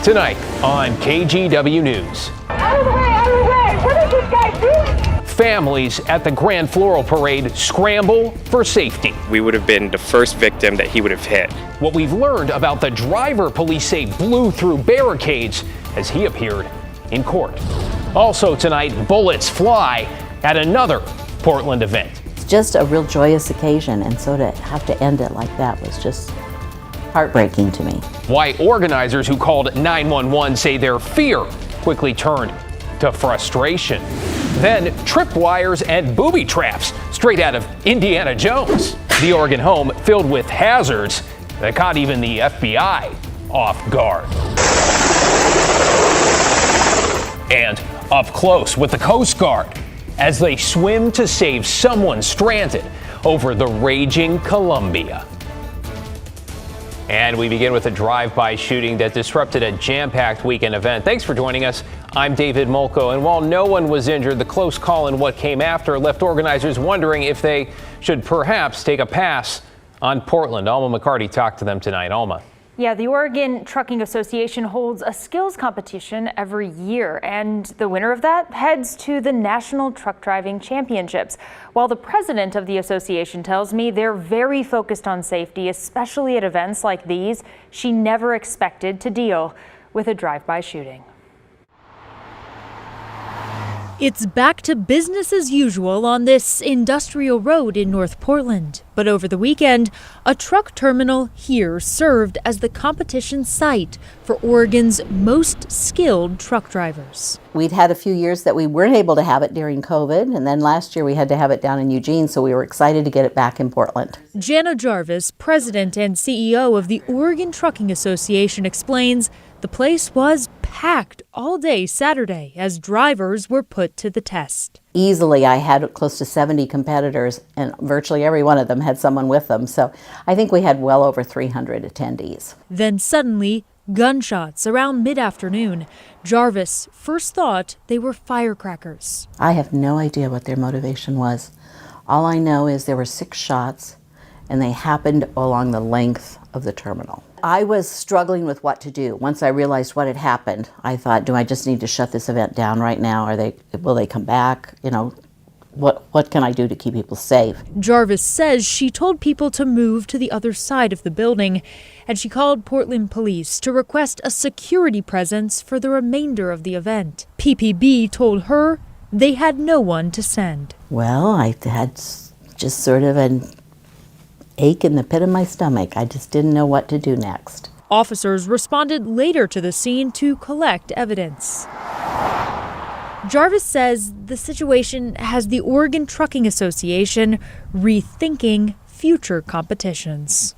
Tonight on KGW News. Out of the way, out of the way! What is this guy doing? Families at the Grand Floral Parade scramble for safety. We would have been the first victim that he would have hit. What we've learned about the driver police say blew through barricades as he appeared in court. Also tonight, bullets fly at another Portland event. It's just a real joyous occasion, and so to have to end it like that was just heartbreaking to me. Why organizers who called 911 say their fear quickly turned to frustration. Then tripwires and booby traps straight out of Indiana Jones. The Oregon home filled with hazards that caught even the FBI off guard. And up close with the Coast Guard as they swim to save someone stranded over the raging Columbia. And we begin with a drive-by shooting that disrupted a jam-packed weekend event. Thanks for joining us. I'm David Molko, and while no one was injured, the close call and what came after left organizers wondering if they should perhaps take a pass on Portland. Alma McCarty talked to them tonight. Alma. Yeah, the Oregon Trucking Association holds a skills competition every year, and the winner of that heads to the National Truck Driving Championships. While the president of the association tells me they're very focused on safety, especially at events like these, she never expected to deal with a drive-by shooting. It's back to business as usual on this industrial road in North Portland. But over the weekend, a truck terminal here served as the competition site for Oregon's most skilled truck drivers. We'd had a few years that we weren't able to have it during COVID, and then last year we had to have it down in Eugene, so we were excited to get it back in Portland. Jana Jarvis, president and CEO of the Oregon Trucking Association, explains the place was packed all day Saturday as drivers were put to the test. Easily, I had close to 70 competitors, and virtually every one of them had someone with them. So I think we had well over 300 attendees. Then suddenly, gunshots around mid-afternoon. Jarvis first thought they were firecrackers. I have no idea what their motivation was. All I know is there were 6 shots, and they happened along the length of the terminal. I was struggling with what to do. Once I realized what had happened, I thought, do I just need to shut this event down right now? Will they come back? You know, what can I do to keep people safe? Jarvis says she told people to move to the other side of the building, and she called Portland police to request a security presence for the remainder of the event. PPB told her they had no one to send. Well, I had just sort of an ache in the pit of my stomach. I just didn't know what to do next. Officers responded later to the scene to collect evidence. Jarvis says the situation has the Oregon Trucking Association rethinking future competitions.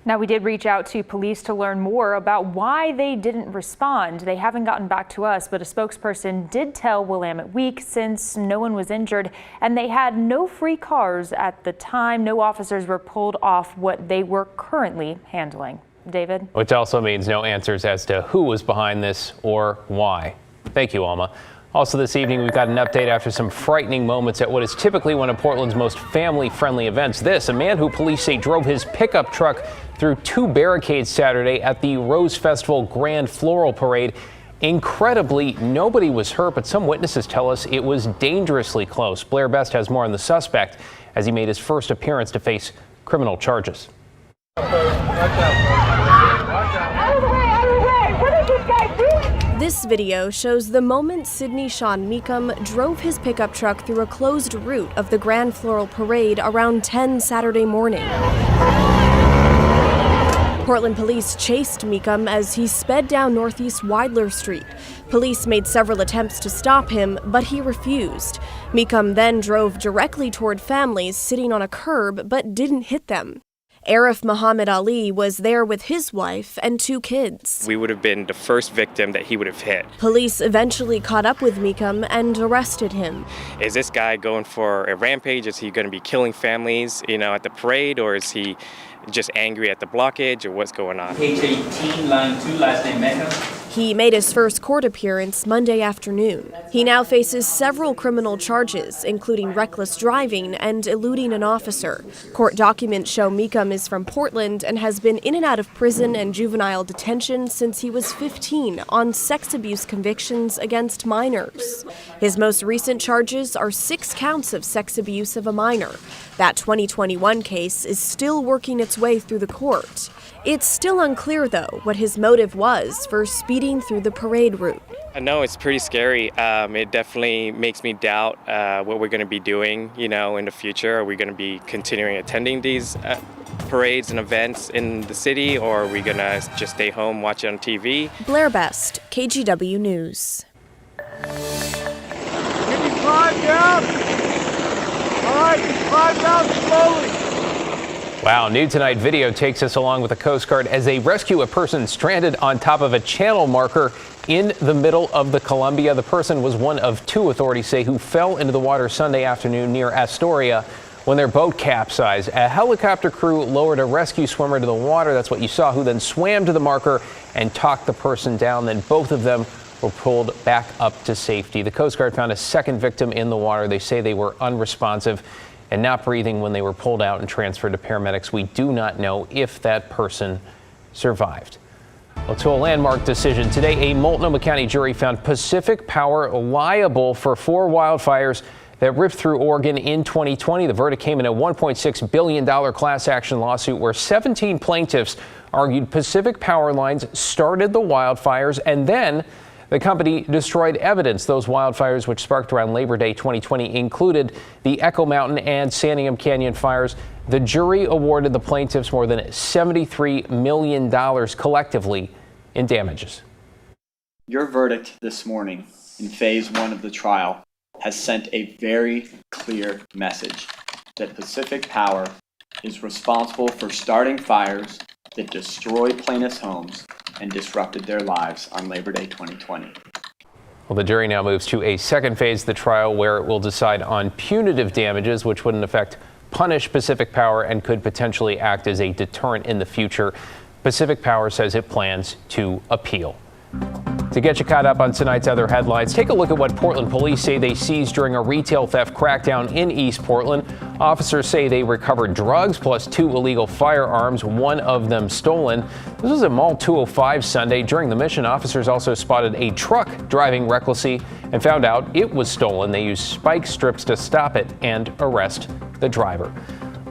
Now, we did reach out to police to learn more about why they didn't respond. They haven't gotten back to us, but a spokesperson did tell Willamette Week since no one was injured and they had no free cars at the time, no officers were pulled off what they were currently handling. David? Which also means no answers as to who was behind this or why. Thank you, Alma. Also this evening, we've got an update after some frightening moments at what is typically one of Portland's most family-friendly events. A man who police say drove his pickup truck through 2 barricades Saturday at the Rose Festival Grand Floral Parade. Incredibly, nobody was hurt, but some witnesses tell us it was dangerously close. Blair Best has more on the suspect as he made his first appearance to face criminal charges. This video shows the moment Sydney Sean Meekum drove his pickup truck through a closed route of the Grand Floral Parade around 10 Saturday morning. Portland police chased Meekum as he sped down Northeast Weidler Street. Police made several attempts to stop him, but he refused. Meekum then drove directly toward families sitting on a curb, but didn't hit them. Arif Muhammad Ali was there with his wife and 2 kids. We would have been the first victim that he would have hit. Police eventually caught up with Meekum and arrested him. Is this guy going for a rampage? Is he going to be killing families, at the parade, or is he just angry at the blockage, or what's going on? Page 18, line 2, last name Mecca. He made his first court appearance Monday afternoon. He now faces several criminal charges, including reckless driving and eluding an officer. Court documents show Mecham is from Portland and has been in and out of prison and juvenile detention since he was 15 on sex abuse convictions against minors. His most recent charges are 6 counts of sex abuse of a minor. That 2021 case is still working its way through the court. It's still unclear, though, what his motive was for speeding through the parade route. I know it's pretty scary. It definitely makes me doubt what we're going to be doing, in the future. Are we going to be continuing attending these parades and events in the city, or are we going to just stay home, watch it on TV? Blair Best, KGW News. Can you climb down? All right, climb down slowly. Wow, new tonight video takes us along with the Coast Guard as they rescue a person stranded on top of a channel marker in the middle of the Columbia. The person was one of 2, authorities say, who fell into the water Sunday afternoon near Astoria when their boat capsized. A helicopter crew lowered a rescue swimmer to the water. That's what you saw, who then swam to the marker and talked the person down. Then both of them were pulled back up to safety. The Coast Guard found a second victim in the water. They say they were unresponsive and not breathing when they were pulled out and transferred to paramedics. We do not know if that person survived. Well, to a landmark decision today, a Multnomah County jury found Pacific Power liable for 4 wildfires that ripped through Oregon in 2020. The verdict came in a $1.6 billion class action lawsuit where 17 plaintiffs argued Pacific Power lines started the wildfires and then the company destroyed evidence. Those wildfires, which sparked around Labor Day 2020, included the Echo Mountain and Santiam Canyon fires. The jury awarded the plaintiffs more than $73 million collectively in damages. Your verdict this morning in phase 1 of the trial has sent a very clear message that Pacific Power is responsible for starting fires that destroyed plaintiffs' homes and disrupted their lives on Labor Day 2020. Well, the jury now moves to a second phase of the trial where it will decide on punitive damages, which would in effect punish Pacific Power and could potentially act as a deterrent in the future. Pacific Power says it plans to appeal. To get you caught up on tonight's other headlines, take a look at what Portland police say they seized during a retail theft crackdown in East Portland. Officers say they recovered drugs plus 2 illegal firearms, one of them stolen. This was at Mall 205 Sunday. During the mission, officers also spotted a truck driving recklessly and found out it was stolen. They used spike strips to stop it and arrest the driver.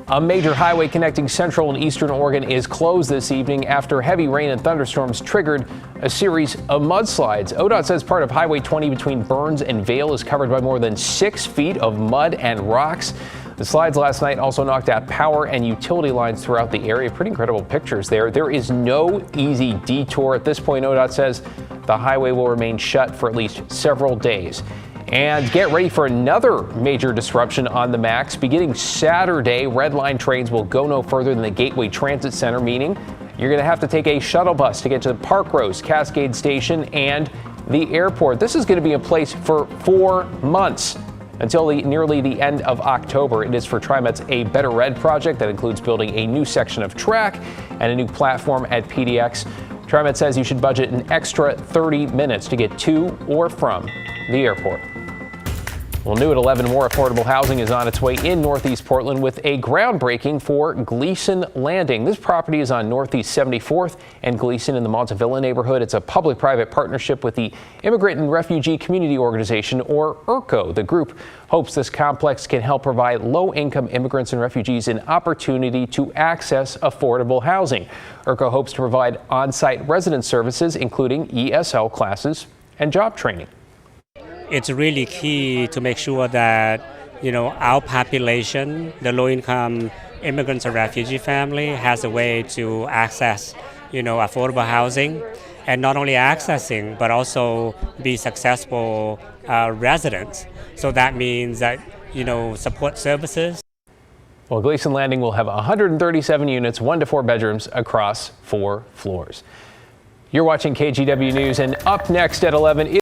A major highway connecting central and eastern Oregon is closed this evening after heavy rain and thunderstorms triggered a series of mudslides. ODOT says part of Highway 20 between Burns and Vail is covered by more than 6 feet of mud and rocks. The slides last night also knocked out power and utility lines throughout the area. Pretty incredible pictures there. There is no easy detour. At this point, ODOT says the highway will remain shut for at least several days. And get ready for another major disruption on the MAX. Beginning Saturday, Red Line trains will go no further than the Gateway Transit Center, meaning you're going to have to take a shuttle bus to get to the Park Rose, Cascade Station, and the airport. This is going to be in place for 4 months until nearly the end of October. It is for TriMet's A Better Red project that includes building a new section of track and a new platform at PDX. TriMet says you should budget an extra 30 minutes to get to or from the airport. Well, new at 11, more affordable housing is on its way in Northeast Portland with a groundbreaking for Gleason Landing. This property is on Northeast 74th and Gleason in the Montavilla neighborhood. It's a public-private partnership with the Immigrant and Refugee Community Organization, or IRCO. The group hopes this complex can help provide low-income immigrants and refugees an opportunity to access affordable housing. IRCO hopes to provide on-site residence services, including ESL classes and job training. It's really key to make sure that, our population, the low-income immigrants and refugee family, has a way to access, affordable housing, and not only accessing, but also be successful residents. So that means that, support services. Well, Gleason Landing will have 137 units, 1 to 4 bedrooms across 4 floors. You're watching KGW News, and up next at 11